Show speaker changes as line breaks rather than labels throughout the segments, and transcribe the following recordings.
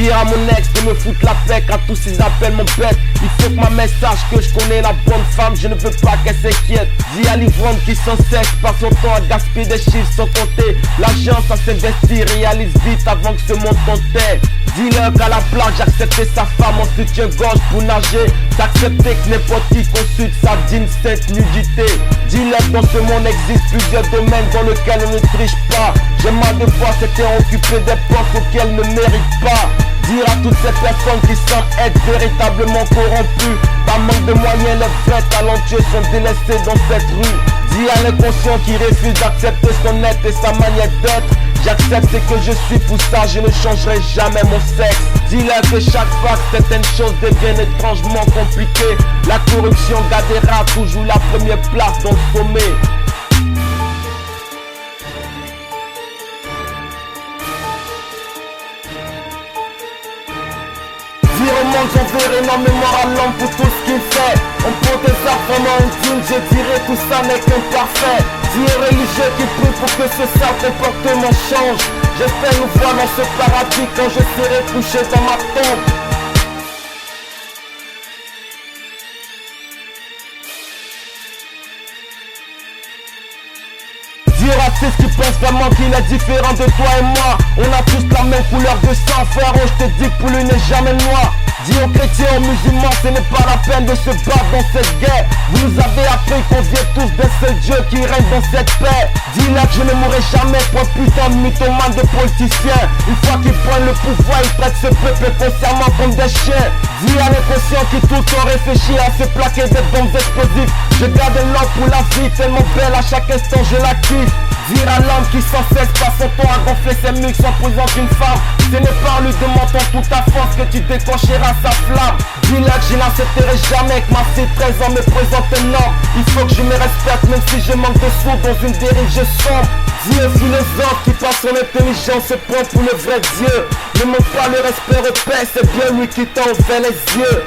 Dire à mon ex de me foutre la paix car tous ces appels m'embêtent. Il faut que ma mère sache que je connais la bonne femme, je ne veux pas qu'elle s'inquiète. Dis à l'ivrogne qui sans cesse passe son temps à gaspiller des chiffres sans compter. L'argent ça s'investit, réalise vite avant que ce monde comptait. Dis-leur qu'à la plage j'acceptais sa femme en soutien-gorge pour nager. J'acceptais que n'importe qui consulte sa digne sainte nudité. Dis-leur que dans ce monde existe plusieurs domaines dans lesquels on ne triche pas. J'ai mal de fois s'étaient occupés des postes auxquels ne méritent pas. Dire à toutes ces personnes qui semblent être véritablement corrompues, par manque de moyens, les vrais talentueux sont délaissés dans cette rue. Dis à l'inconscient qui refuse d'accepter son être et sa manière d'être. J'accepte ce que je suis, pour ça je ne changerai jamais mon sexe. Dis-leur que chaque fois que certaines choses deviennent étrangement compliquées, la corruption gardera toujours la première place dans le sommet. Dire au monde j'enverrai énormément à l'homme pour tout ce qu'il fait. On porte des arts vraiment intimes, je dirais tout ça n'est qu'imparfait. Dire religieux qui prie pour que ce sale comportement change. J'espère nous voir dans ce paradis quand je serai couché dans ma tombe. Dire à ceux qui pensent vraiment qu'il est différent de toi et moi. On a tous la même couleur de sang, frérot, je te dis que pour lui n'est jamais noir. Dis aux chrétiens, aux musulmans, ce n'est pas la peine de se battre dans cette guerre. Vous nous avez appris qu'on vient tous d'un seul Dieu qui règne dans cette paix. Dis-leur que je ne mourrai jamais pour un putain de mythomane de politicien. Une fois qu'ils prennent le pouvoir, ils traitent ce peuple consciemment comme des chiens. Dis à l'inconscient qui tout le temps réfléchit à se plaquer des bombes explosives. Je garde l'homme pour la vie, tellement belle à chaque instant je la kiffe. Dire à l'homme qui sans cesse passe son temps à gonfler ses muscles en posant une femme. Ce n'est pas en lui demandant toute ta force que tu déclencheras sa flamme. Dis-leur que je n'accepterai jamais que ma fille 13 ans me présente un homme. Il faut que je me respecte même si je manque de sous dans une dérive je sombre. Dis aux philosophes qui par son intelligence se prend pour le vrai Dieu. Ne manque pas le respect au Père, c'est bien lui qui t'a ouvert les yeux.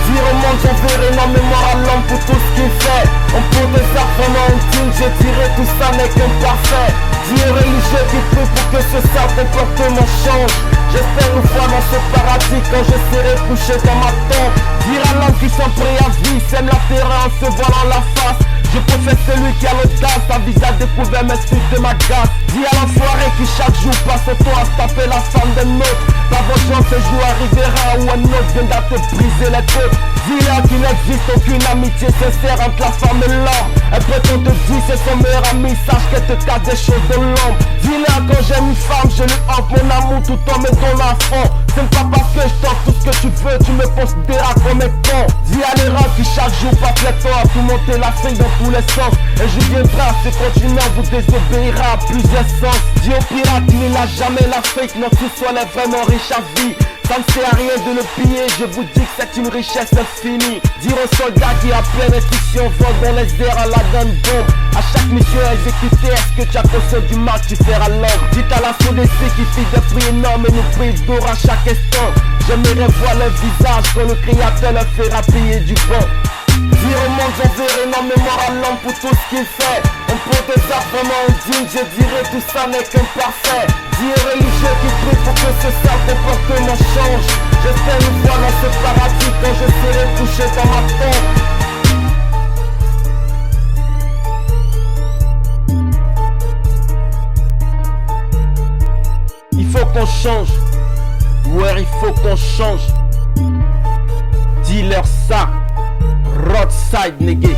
Dire au monde j'enverrai énormément à l'homme pour tout ce qu'il fait. On porte des arts vraiment intimes, je dirais tout ça n'est qu'imparfait. Dis aux religieux qui prient pour que ce sale comportement change. J'espère nous voir dans ce paradis quand je serai couché dans ma tombe. Dire à l'homme qui s'en prie à vie, sème la terreur en se voilant la face. Je préfère celui qui a l'audace, à visage découvert m'excuse de ma gasse. Dis à l'enfoiré qui chaque jour passe son temps à se taper la femme d'un autre. La vengeance ce jour arrivera où un autre viendra te briser les côtes. Dis-leur qu'il n'existe aucune amitié sincère entre la femme et l'homme. Un pote on te dit c'est son meilleur ami, sache qu'elle te cache des choses de l'ombre. Dis-leur quand j'aime une femme, je lui offre mon amour tout en me donnant à fond. Ce n'est pas parce que je t'offre tout ce que tu veux, tu me considéras comme un con. Dis à l'erreur qui chaque jour passe le temps à tout monter la fric dans tous les sens. Et je viendrai à ce continent vous désobéira à plusieurs sens. Dis aux pirates qu'il n'a jamais l'Afrique, notre sous-sol est vraiment riche à vie. Ça ne sert à rien de le piller, je vous dis que c'est une richesse infinie. Dire aux soldats qui à pleine instruction volent dans les airs à la gun bombe. À chaque mission exécutée, est-ce que tu as conscience du mal que tu fais à l'homme? Dites à la SODC qui fait des prix énormes et nous prive d'or à chaque instant. J'aimerais voir leur visage quand le créateur leur fera payer du bon. Dire au monde j'enverrai énormément à l'homme pour tout ce qu'il fait. On porte des arts vraiment indignes, je dirais tout ça n'est qu'imparfait. Dis aux religieux qui prient pour que ce sale comportement change. J'espère nous voir dans ce paradis quand je serai couché dans ma tombe. Il faut qu'on change. Ouais, il faut qu'on change. Dis-leur ça. Roadside nigga.